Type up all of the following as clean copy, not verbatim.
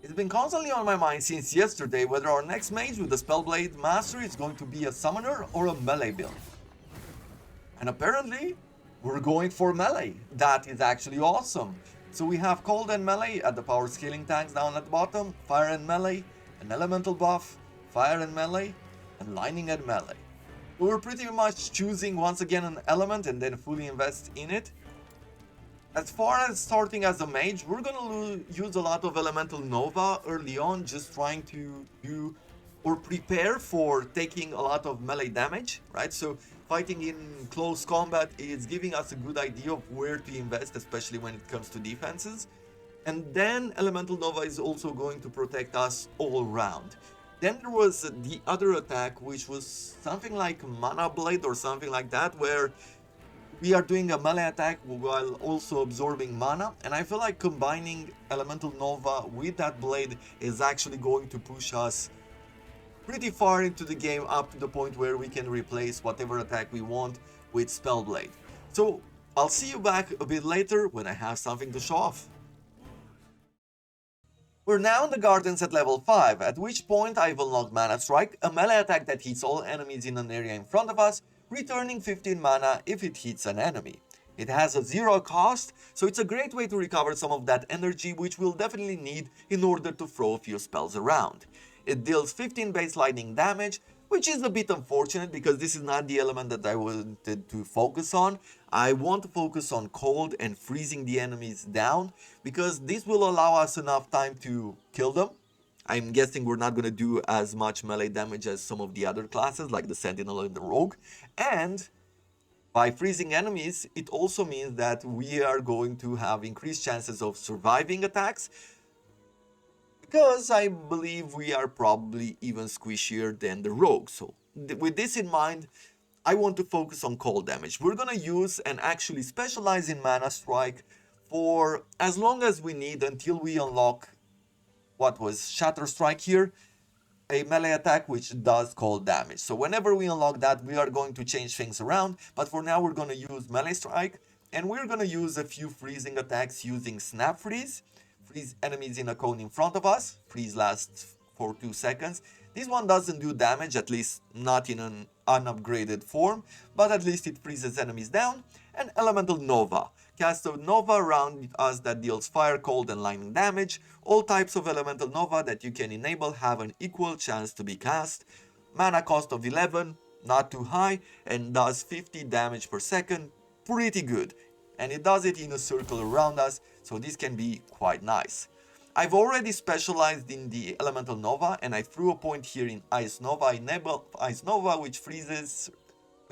It's been constantly on my mind since yesterday whether our next mage with the Spellblade Mastery is going to be a summoner or a melee build. And apparently, we're going for melee. That is actually awesome. So we have cold and melee at the power scaling tanks down at the bottom, fire and melee, an elemental buff, fire and melee, and lightning and melee. So we're pretty much choosing once again an element and then fully invest in it. As far as starting as a mage, we're gonna use a lot of elemental nova early on, just trying to do or prepare for taking a lot of melee damage, right? So fighting in close combat is giving us a good idea of where to invest, especially when it comes to defenses. And then elemental nova is also going to protect us all around. Then there was the other attack, which was something like mana blade or something like that, where we are doing a melee attack while also absorbing mana, and I feel like combining Elemental Nova with that blade is actually going to push us pretty far into the game, up to the point where we can replace whatever attack we want with Spellblade. So I'll see you back a bit later when I have something to show off. We're now in the gardens at level 5, at which point I've unlocked Mana Strike, a melee attack that hits all enemies in an area in front of us, returning 15 mana if it hits an enemy. It has a 0 cost, so it's a great way to recover some of that energy, which we'll definitely need in order to throw a few spells around. It deals 15 base lightning damage, which is a bit unfortunate because this is not the element that I wanted to focus on. I want to focus on cold and freezing the enemies down, because this will allow us enough time to kill them. I'm guessing we're not going to do as much melee damage as some of the other classes, like the Sentinel and the Rogue. And by freezing enemies, it also means that we are going to have increased chances of surviving attacks, because I believe we are probably even squishier than the Rogue. So with this in mind, I want to focus on cold damage. We're going to use and actually specialize in Mana Strike for as long as we need until we unlock what was Shatter Strike here, a melee attack which does cold damage. So whenever we unlock that, we are going to change things around, but for now we're going to use Melee Strike, and we're going to use a few freezing attacks using Snap Freeze. Freeze enemies in a cone in front of us. Freeze lasts for 2 seconds. This one doesn't do damage, at least not in an unupgraded form, but at least it freezes enemies down. And Elemental Nova. Cast a Nova around us that deals fire, cold, and lightning damage. All types of Elemental Nova that you can enable have an equal chance to be cast. Mana cost of 11, not too high, and does 50 damage per second. Pretty good. And it does it in a circle around us, so this can be quite nice. I've already specialized in the Elemental Nova, and I threw a point here in Ice Nova. I enable Ice Nova, which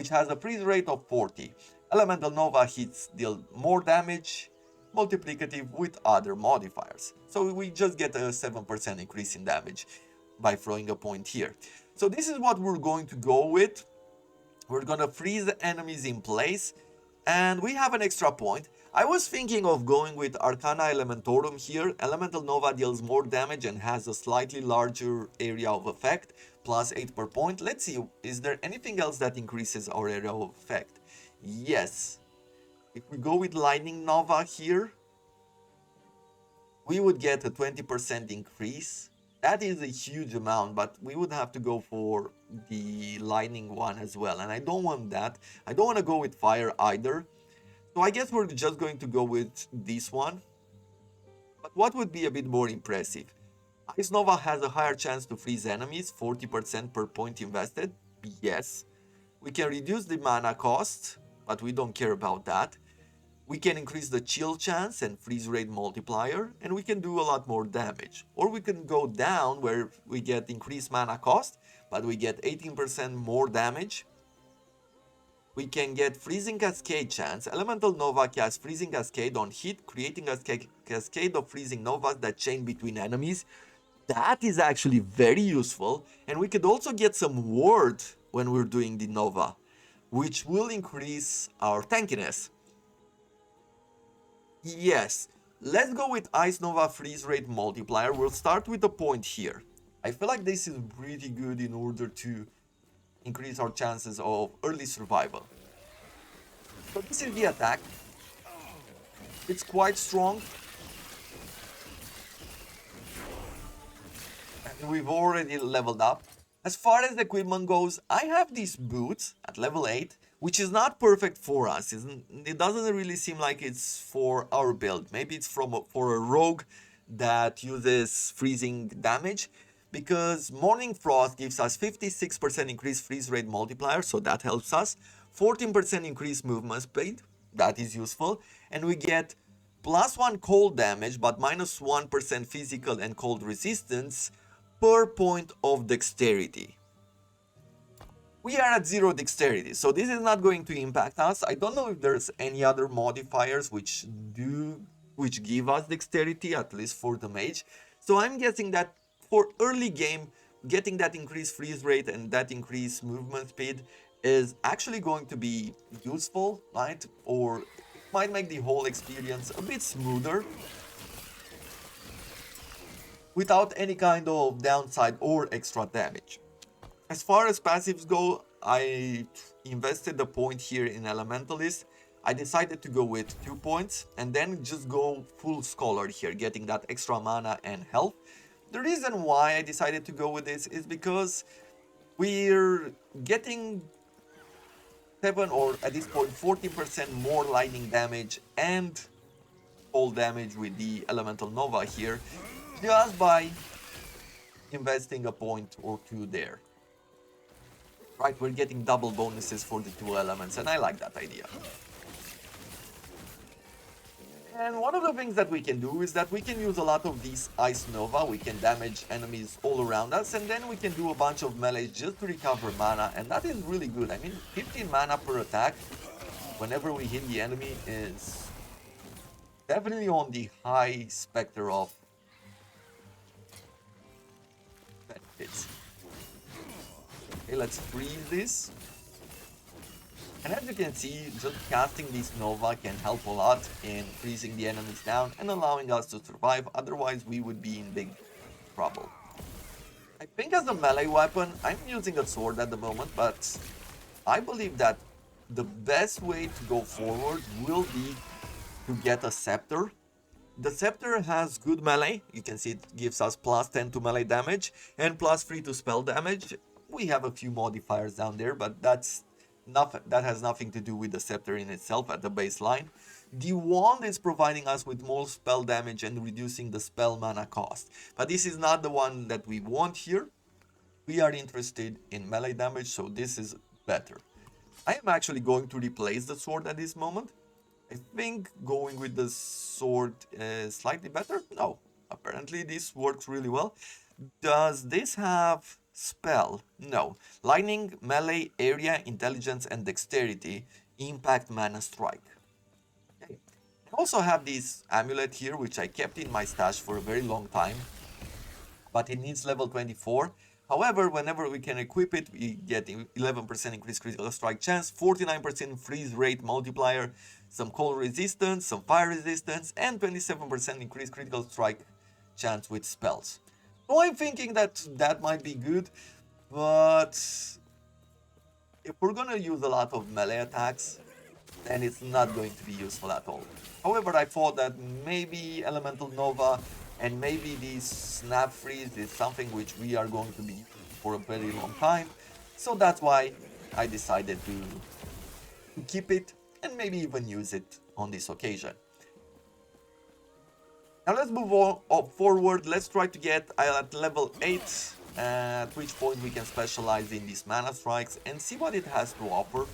has a freeze rate of 40. Elemental Nova hits deal more damage, multiplicative with other modifiers. So we just get a 7% increase in damage by throwing a point here. So this is what we're going to go with. We're gonna freeze the enemies in place, and we have an extra point. I was thinking of going with Arcana Elementorum here. Elemental Nova deals more damage and has a slightly larger area of effect, plus 8 per point. Let's see, is there anything else that increases our area of effect? Yes. If we go with Lightning Nova here, we would get a 20% increase. That is a huge amount, but we would have to go for the Lightning one as well. And I don't want that. I don't want to go with Fire either. So I guess we're just going to go with this one. But what would be a bit more impressive? Ice Nova has a higher chance to freeze enemies, 40% per point invested. Yes. We can reduce the mana cost, but we don't care about that. We can increase the chill chance and freeze rate multiplier, and we can do a lot more damage. Or we can go down where we get increased mana cost, but we get 18% more damage. We can get Freezing Cascade chance. Elemental Nova casts Freezing Cascade on hit, creating a cascade of Freezing Novas that chain between enemies. That is actually very useful, and we could also get some ward when we're doing the Nova, which will increase our tankiness. Yes, let's go with Ice Nova Freeze Rate Multiplier. We'll start with a point here. I feel like this is pretty good in order to increase our chances of early survival. So this is the attack. It's quite strong. and we've already leveled up. As far as the equipment goes, I have these boots at level 8, which is not perfect for us. It doesn't really seem like it's for our build. Maybe it's for a rogue that uses freezing damage, because Morning Frost gives us 56% increased freeze rate multiplier, so that helps us. 14% increased movement speed, that is useful. And we get +1 cold damage, but -1% physical and cold resistance per point of dexterity. We are at 0 dexterity, so this is not going to impact us. I don't know if there's any other modifiers which give us dexterity, at least for the mage. So I'm guessing that for early game, getting that increased freeze rate and that increased movement speed is actually going to be useful, right? Or it might make the whole experience a bit smoother without any kind of downside or extra damage. As far as passives go, I invested a point here in Elementalist. I decided to go with 2 points and then just go full Scholar here, getting that extra mana and health. The reason why I decided to go with this is because we're getting 7 or at this point 40% more lightning damage and cold damage with the Elemental Nova here, just by investing a point or two there. Right, we're getting double bonuses for the 2 elements, and I like that idea. And one of the things that we can do is that we can use a lot of these Ice Nova. We can damage enemies all around us, and then we can do a bunch of melee just to recover mana, and that is really good. I mean, 15 mana per attack whenever we hit the enemy is definitely on the high specter of benefits. Okay, let's freeze this. And as you can see, just casting this Nova can help a lot in freezing the enemies down and allowing us to survive, otherwise we would be in big trouble. I think as a melee weapon, I'm using a sword at the moment, but I believe that the best way to go forward will be to get a scepter. The scepter has good melee. You can see it gives us +10 to melee damage and +3 to spell damage. We have a few modifiers down there, but that has nothing to do with the scepter in itself at the baseline. The wand is providing us with more spell damage and reducing the spell mana cost, but this is not the one that we want here. We are interested in melee damage, so this is better. I am actually going to replace the sword at this moment. I think going with the sword is slightly better. No, apparently this works really well. Does this have spell? No. Lightning, melee, area, intelligence, and dexterity impact mana strike. Okay. I also have this amulet here, which I kept in my stash for a very long time, but it needs level 24. However, whenever we can equip it, we get 11% increased critical strike chance, 49% freeze rate multiplier, some cold resistance, some fire resistance, and 27% increased critical strike chance with spells. So I'm thinking that that might be good, but if we're gonna use a lot of melee attacks, then it's not going to be useful at all. However, I thought that maybe Elemental Nova and maybe this Snap Freeze is something which we are going to be using for a very long time. So that's why I decided to keep it and maybe even use it on this occasion. Now let's move on forward. Let's try to get at level 8, at which point we can specialize in these mana strikes and see what it has to offer.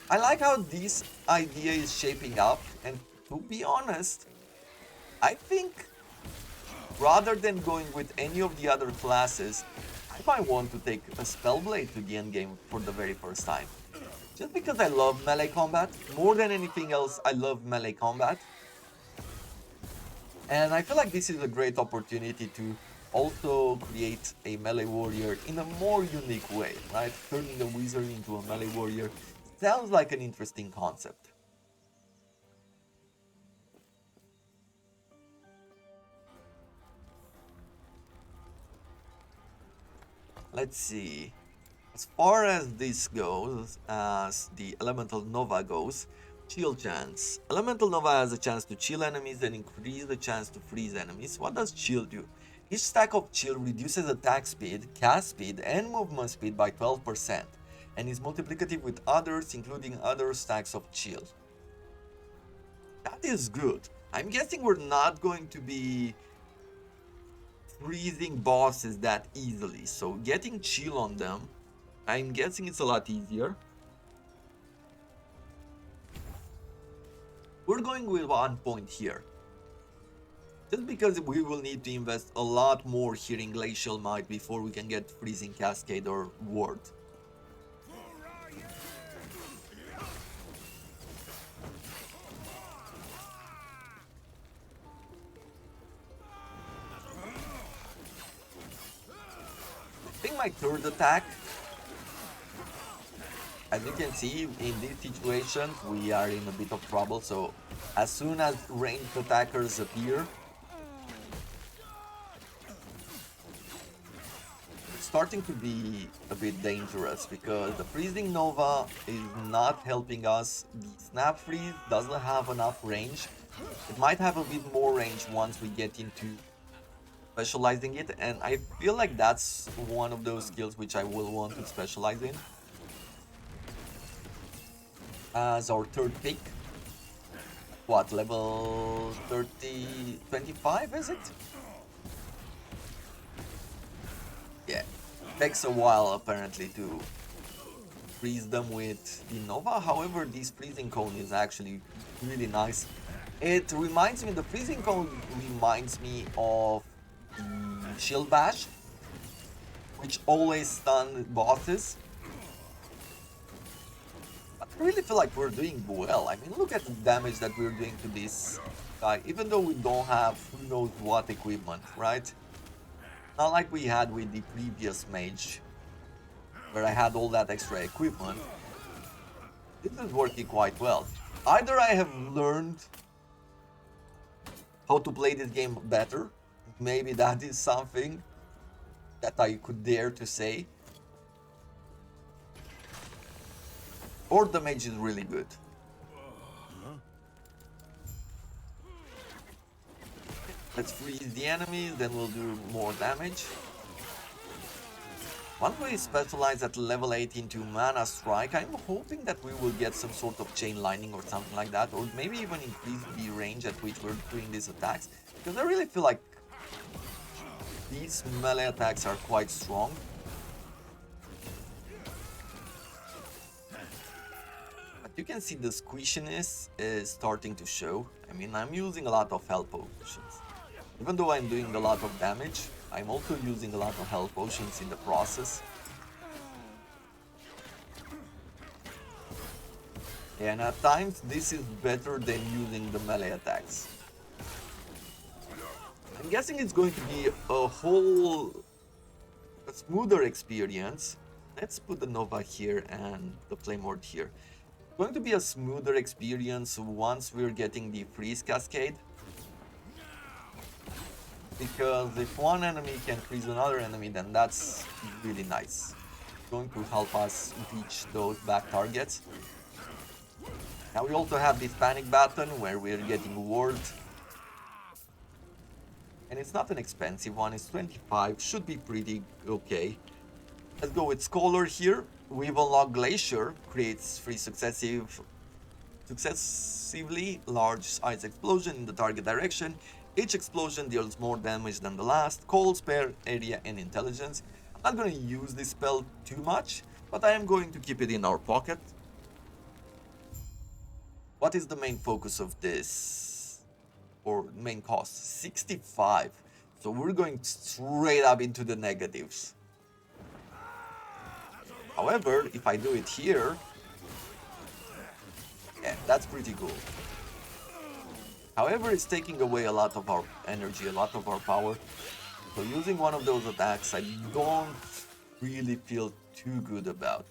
I like how this idea is shaping up, and to be honest, I think rather than going with any of the other classes, I might want to take a Spellblade to the endgame for the very first time. Just because I love melee combat, more than anything else, I love melee combat. And I feel like this is a great opportunity to also create a melee warrior in a more unique way, right? Turning a wizard into a melee warrior sounds like an interesting concept. Let's see. As far as this goes, as the Elemental Nova goes, Chill chance. Elemental Nova has a chance to chill enemies and increase the chance to freeze enemies. What does chill do? Each stack of chill reduces attack speed, cast speed, and movement speed by 12%, and is multiplicative with others, including other stacks of chill. That is good. I'm guessing we're not going to be freezing bosses that easily, so getting chill on them, I'm guessing it's a lot easier. We're going with 1 point here. Just because we will need to invest a lot more here in Glacial Might before we can get Freezing Cascade or Ward. I think my third attack, as you can see, in this situation, we are in a bit of trouble, so as soon as ranged attackers appear, it's starting to be a bit dangerous, because the Freezing Nova is not helping us. The Snap Freeze doesn't have enough range. It might have a bit more range once we get into specializing it, and I feel like that's one of those skills which I will want to specialize in as our third pick. What, level 30, 25 is it? Yeah, takes a while apparently to freeze them with the Nova. However, this freezing cone is actually really nice. It reminds me, the freezing cone reminds me of Shield Bash, which always stun bosses. But I really feel like we're doing well. I mean, look at the damage that we're doing to this guy, even though we don't have who knows what equipment, right? Not like we had with the previous Mage, where I had all that extra equipment. This is working quite well. Either I have learned how to play this game better, maybe that is something that I could dare to say, or the Mage is really good. Let's freeze the enemies, then we'll do more damage. Once we specialize at level 8 into Mana Strike, I'm hoping that we will get some sort of chain lightning or something like that, or maybe even increase the range at which we're doing these attacks, because I really feel like these melee attacks are quite strong. But you can see the squishiness is starting to show. I mean, I'm using a lot of health potions. Even though I'm doing a lot of damage, I'm also using a lot of health potions in the process. And at times, this is better than using the melee attacks. I'm guessing it's going to be a smoother experience. Let's put the Nova here and the Flame Ward here. It's going to be a smoother experience once we're getting the Freeze Cascade. Because if one enemy can freeze another enemy, then that's really nice. It's going to help us reach those back targets. Now we also have this panic button where we're getting ward. And it's not an expensive one, it's 25, should be pretty okay. Let's go with Scholar here. We've unlocked Glacier, creates 3 successively large ice explosion in the target direction. Each explosion deals more damage than the last. Cold, Spare, Area, and Intelligence. I'm not going to use this spell too much, but I am going to keep it in our pocket. What is the main focus of this? Or main cost? 65. So we're going straight up into the negatives. However, if I do it here, yeah, that's pretty cool. However, it's taking away a lot of our energy, a lot of our power. So using one of those attacks, I don't really feel too good about.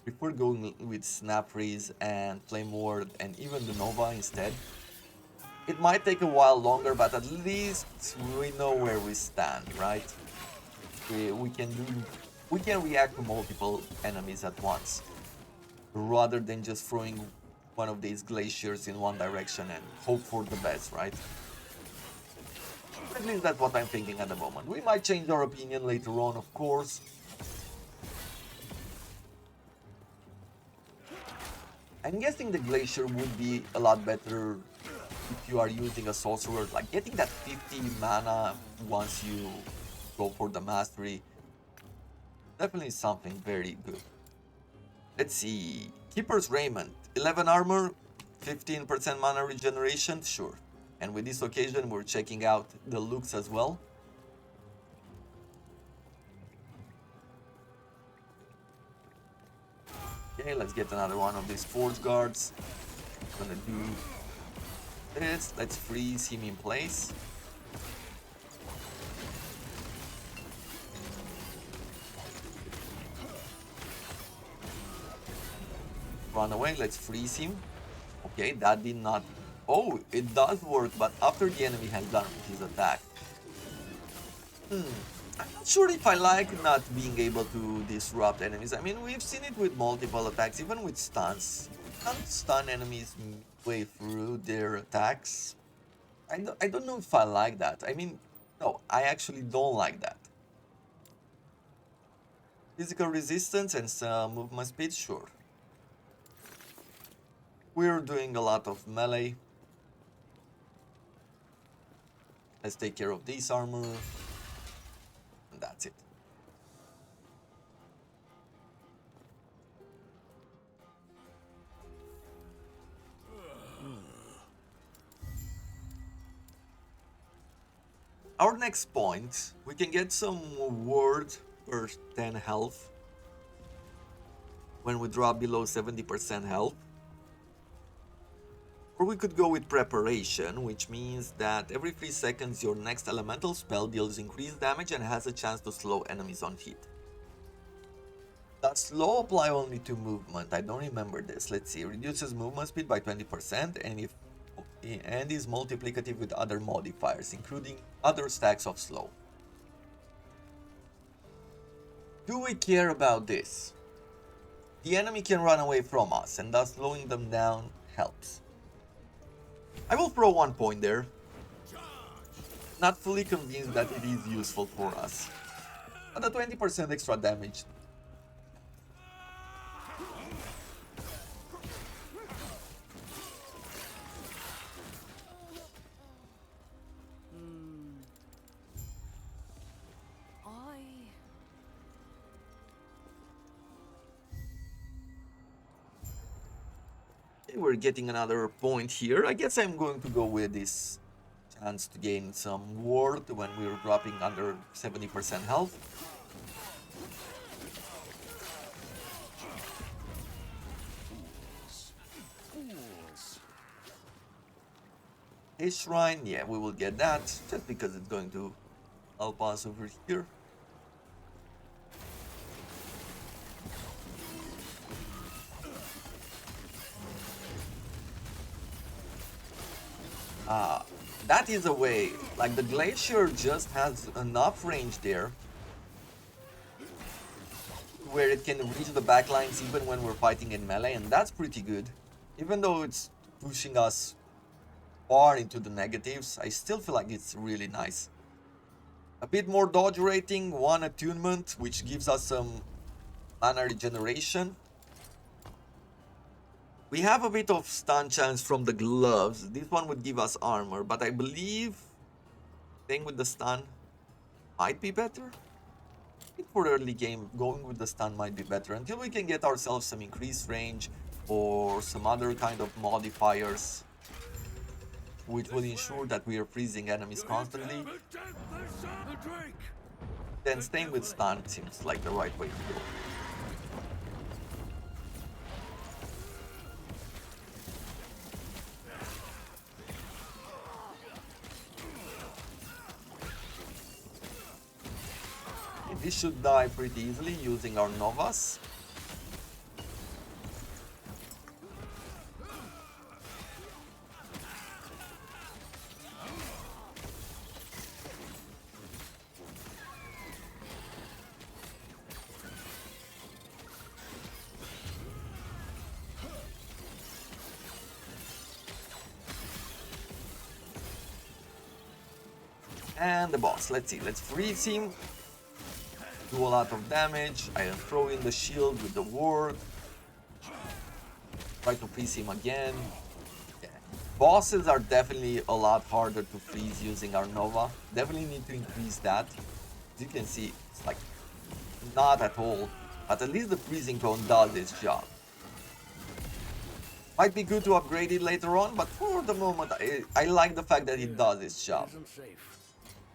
If we're going with Snap Freeze and Flame Ward and even the Nova instead, it might take a while longer, but at least we know where we stand, right? We can do we can react to multiple enemies at once, rather than just throwing one of these glaciers in one direction and hope for the best, right? At least that's what I'm thinking at the moment. We might change our opinion later on, of course. I'm guessing the glacier would be a lot better if you are using a sorcerer, like getting that 50 mana once you go for the mastery. Definitely something very good. Let's see. Keeper's Raiment. 11 armor, 15% mana regeneration, sure. And with this occasion, we're checking out the looks as well. Okay, let's get another one of these Forge Guards. I'm gonna do this. Let's freeze him in place. Run away, let's freeze him. Okay, that did not... Oh, it does work, but after the enemy has done his attack. I'm not sure if I like not being able to disrupt enemies. I mean, we've seen it with multiple attacks, even with stuns. You can't stun enemies midway through their attacks. I don't know if I like that. I mean, no, I actually don't like that. Physical resistance and some movement speed, sure. We're doing a lot of melee. Let's take care of this armor. And that's it. Our next point, we can get some ward per 10 health when we drop below 70% health. Or we could go with preparation, which means that every 3 seconds your next elemental spell deals increased damage and has a chance to slow enemies on hit. Does slow apply only to movement? I don't remember this. Let's see. Reduces movement speed by 20% and is multiplicative with other modifiers, including other stacks of slow. Do we care about this? The enemy can run away from us, and thus slowing them down helps. I will throw 1 point there. Not fully convinced that it is useful for us. But the 20% extra damage. We're getting another point here. I guess I'm going to go with this chance to gain some ward when we're dropping under 70% health. A shrine, yeah, we will get that just because it's going to help us over here. That is a way. Like, the glacier just has enough range there where it can reach the backlines even when we're fighting in melee, and that's pretty good. Even though it's pushing us far into the negatives, I still feel like it's really nice. A bit more dodge rating, 1 attunement, which gives us some mana regeneration. We have a bit of stun chance from the gloves. This one would give us armor, but I believe staying with the stun might be better. I think for early game, going with the stun might be better until we can get ourselves some increased range or some other kind of modifiers which will ensure that we are freezing enemies constantly. Then staying with stun seems like the right way to go. This should die pretty easily using our Novas. And the boss, let's see, let's freeze him. Do a lot of damage. I throw in the shield with the ward. Try to freeze him again. Yeah. Bosses are definitely a lot harder to freeze using our Nova. Definitely need to increase that. As you can see, it's like not at all. But at least the freezing cone does its job. Might be good to upgrade it later on, but for the moment, I like the fact that it does its job.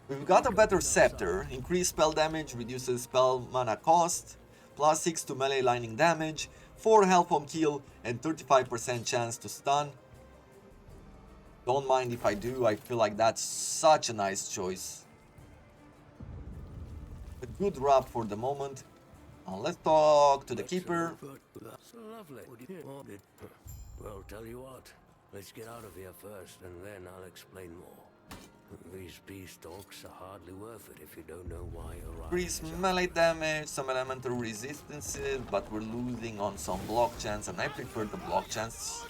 We've got a better scepter. Increased spell damage, reduces spell mana cost, plus 6 to melee lightning damage, 4 health on kill, and 35% chance to stun. Don't mind if I do, I feel like that's such a nice choice. A good wrap for the moment. Now let's talk to the keeper. Well, tell you what, let's get out of here first, and then I'll explain more. These peace talks are hardly worth it if you don't know why you're Increase melee damage, some elemental resistances, but we're losing on some block chance, and I prefer the block chance.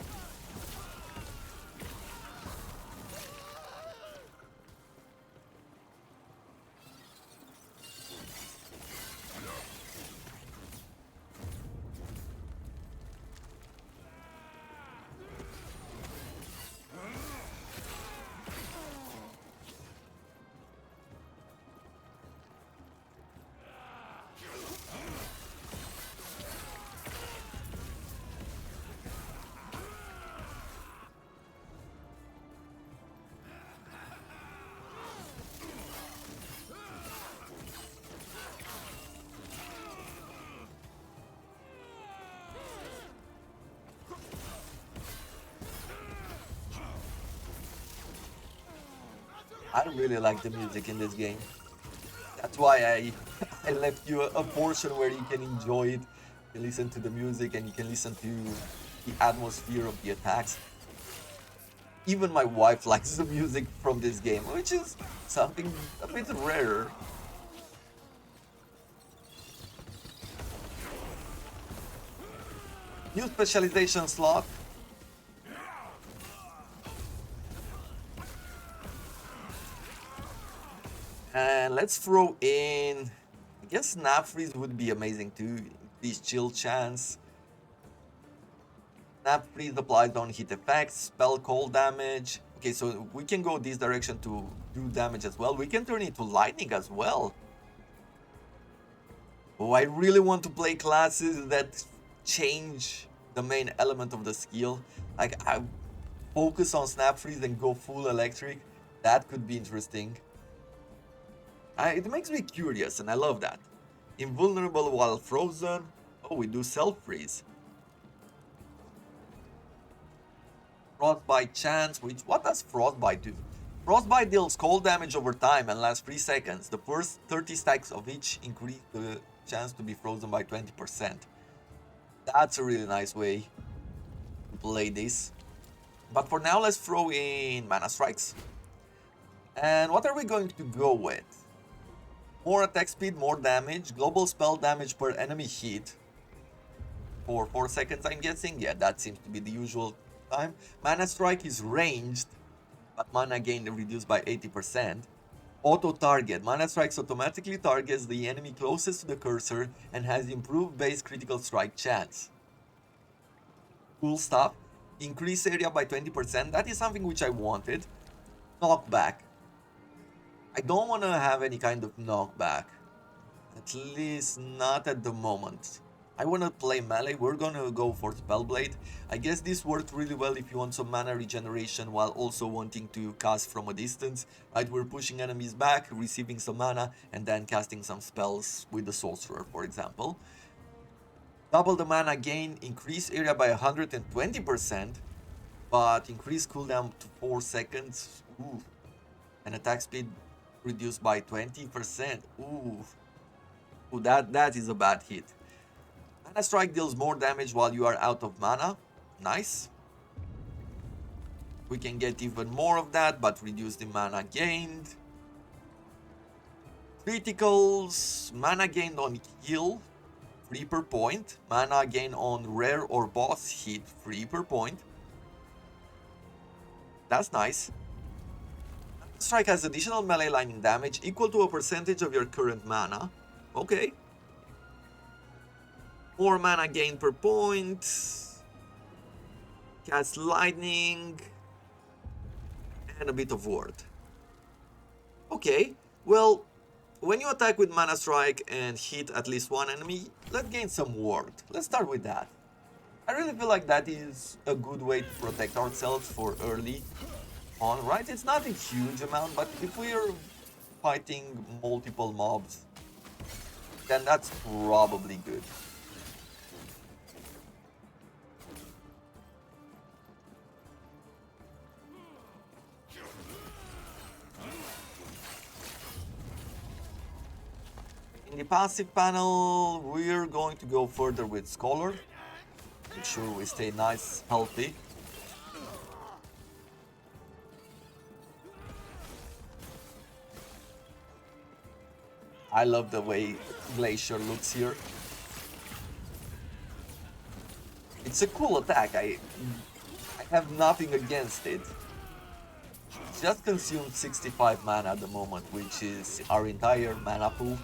I really like the music in this game. That's why I left you a portion where you can enjoy it. You can listen to the music and you can listen to the atmosphere of the attacks. Even my wife likes the music from this game, which is something a bit rare. New specialization slot. And let's throw in, I guess Snap Freeze would be amazing too. Increase chill chance. Snap Freeze applies on hit effects, spell cold damage. Okay, so we can go this direction to do damage as well. We can turn it to lightning as well. Oh, I really want to play classes that change the main element of the skill. Like, I focus on Snap Freeze and go full electric. That could be interesting. It makes me curious, and I love that. Invulnerable while frozen. Oh, we do self-freeze. Frostbite chance, what does Frostbite do? Frostbite deals cold damage over time and lasts 3 seconds. The first 30 stacks of each increase the chance to be frozen by 20%. That's a really nice way to play this. But for now, let's throw in Mana Strikes. And what are we going to go with? More attack speed, more damage, global spell damage per enemy hit. For 4 seconds, I'm guessing. Yeah, that seems to be the usual time. Mana Strike is ranged, but mana gain reduced by 80%. Auto target. Mana Strikes automatically targets the enemy closest to the cursor and has improved base critical strike chance. Cool stuff. Increase area by 20%. That is something which I wanted. Knockback. I don't want to have any kind of knockback. At least not at the moment. I want to play melee. We're gonna go for Spellblade. I guess this worked really well if you want some mana regeneration while also wanting to cast from a distance. Right, we're pushing enemies back, receiving some mana, and then casting some spells with the Sorcerer, for example. Double the mana gain, increase area by 120%, but increase cooldown to 4 seconds. Ooh. And attack speed reduced by 20%. Ooh. Ooh, that is a bad hit. Mana Strike deals more damage while you are out of mana. Nice. We can get even more of that, but reduce the mana gained. Criticals, mana gained on heal, 3 per point. Mana gain on rare or boss hit, 3 per point. That's nice. Strike has additional melee lightning damage equal to a percentage of your current mana. Okay. More mana gain per point. Cast lightning. And a bit of ward. Okay, well, when you attack with Mana Strike and hit at least one enemy, let's gain some ward. Let's start with that. I really feel like that is a good way to protect ourselves for early on, right? It's not a huge amount, but if we are fighting multiple mobs, then that's probably good. In the passive panel, we're going to go further with Scholar. Make sure we stay nice, healthy. I love the way Glacier looks here. It's a cool attack. I have nothing against it. Just consumed 65 mana at the moment, which is our entire mana pool.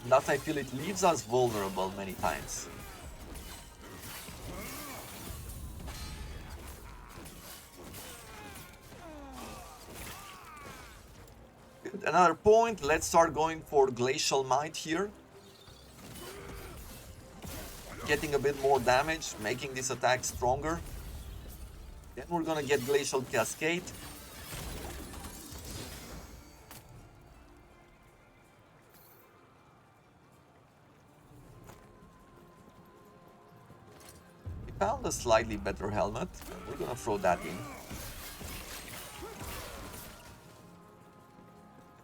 Thus I feel it leaves us vulnerable many times. Good. Another point, let's start going for Glacial Might here. Getting a bit more damage, making this attack stronger. Then we're gonna get Glacial Cascade. Found a slightly better helmet. We're gonna throw that in.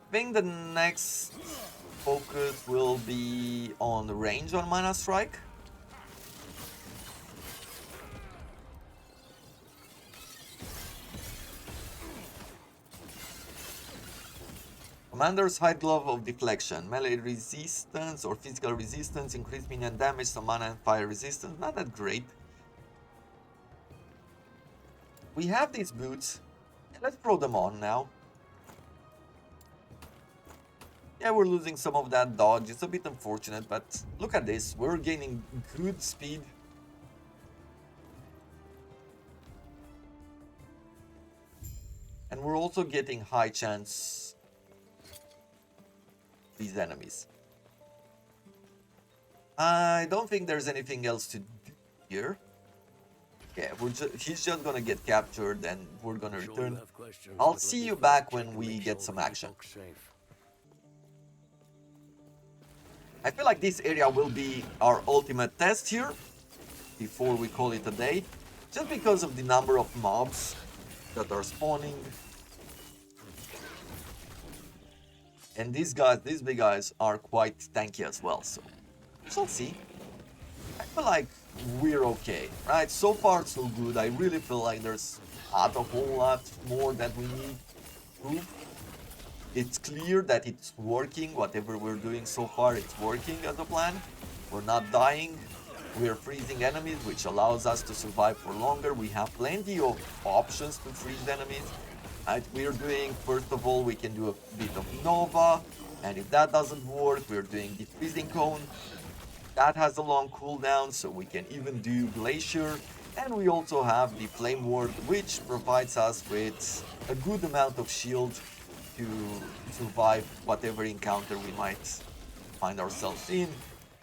I think the next focus will be on the range on Mana Strike. Commander's Hide Glove of Deflection. Melee resistance or physical resistance. Increased minion damage, some mana and fire resistance. Not that great. We have these boots. Let's throw them on now. Yeah, we're losing some of that dodge. It's a bit unfortunate, but look at this. We're gaining good speed. And we're also getting high chance these enemies. I don't think there's anything else to do here. Yeah, he's just gonna get captured and we're gonna return. I'll see you back when we get some action. I feel like this area will be our ultimate test here before we call it a day. Just because of the number of mobs that are spawning. And these big guys are quite tanky as well, so we shall see. I feel like we're okay, right? So far so good. I really feel like there's not a whole lot more that we need to prove. It's clear that it's working. Whatever we're doing so far, it's working as a plan. We're not dying. We're freezing enemies, which allows us to survive for longer. We have plenty of options to freeze enemies. Right? We're doing, first of all, we can do a bit of Nova. And if that doesn't work, we're doing the Freezing Cone. That has a long cooldown, so we can even do Glacier. And we also have the Flame Ward, which provides us with a good amount of shield to survive whatever encounter we might find ourselves in.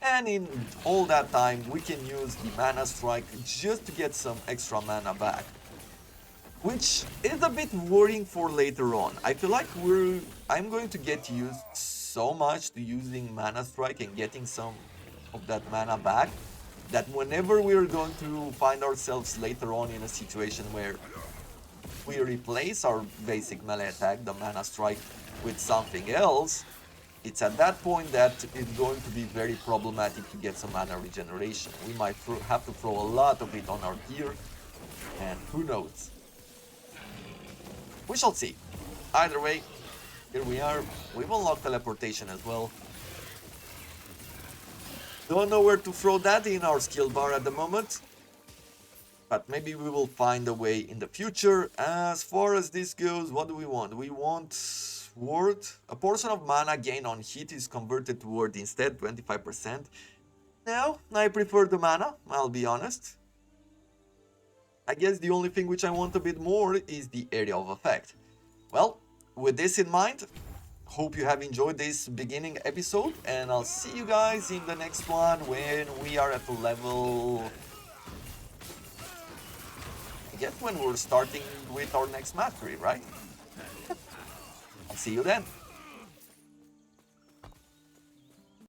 And in all that time, we can use the Mana Strike just to get some extra mana back. Which is a bit worrying for later on. I feel like I'm going to get used so much to using Mana Strike and getting some of that mana back, that whenever we're going to find ourselves later on in a situation where we replace our basic melee attack, the Mana Strike, with something else, it's at that point that it's going to be very problematic to get some mana regeneration. We might have to throw a lot of it on our gear, and who knows. We shall see. Either way, here we are. We've unlocked teleportation as well. Don't know where to throw that in our skill bar at the moment. But maybe we will find a way in the future. As far as this goes, what do we want? We want ward. A portion of mana gained on hit is converted to ward instead, 25%. No, I prefer the mana, I'll be honest. I guess the only thing which I want a bit more is the area of effect. Well, with this in mind, hope you have enjoyed this beginning episode, and I'll see you guys in the next one when we are at the level... I guess when we're starting with our next mastery, right? I'll see you then.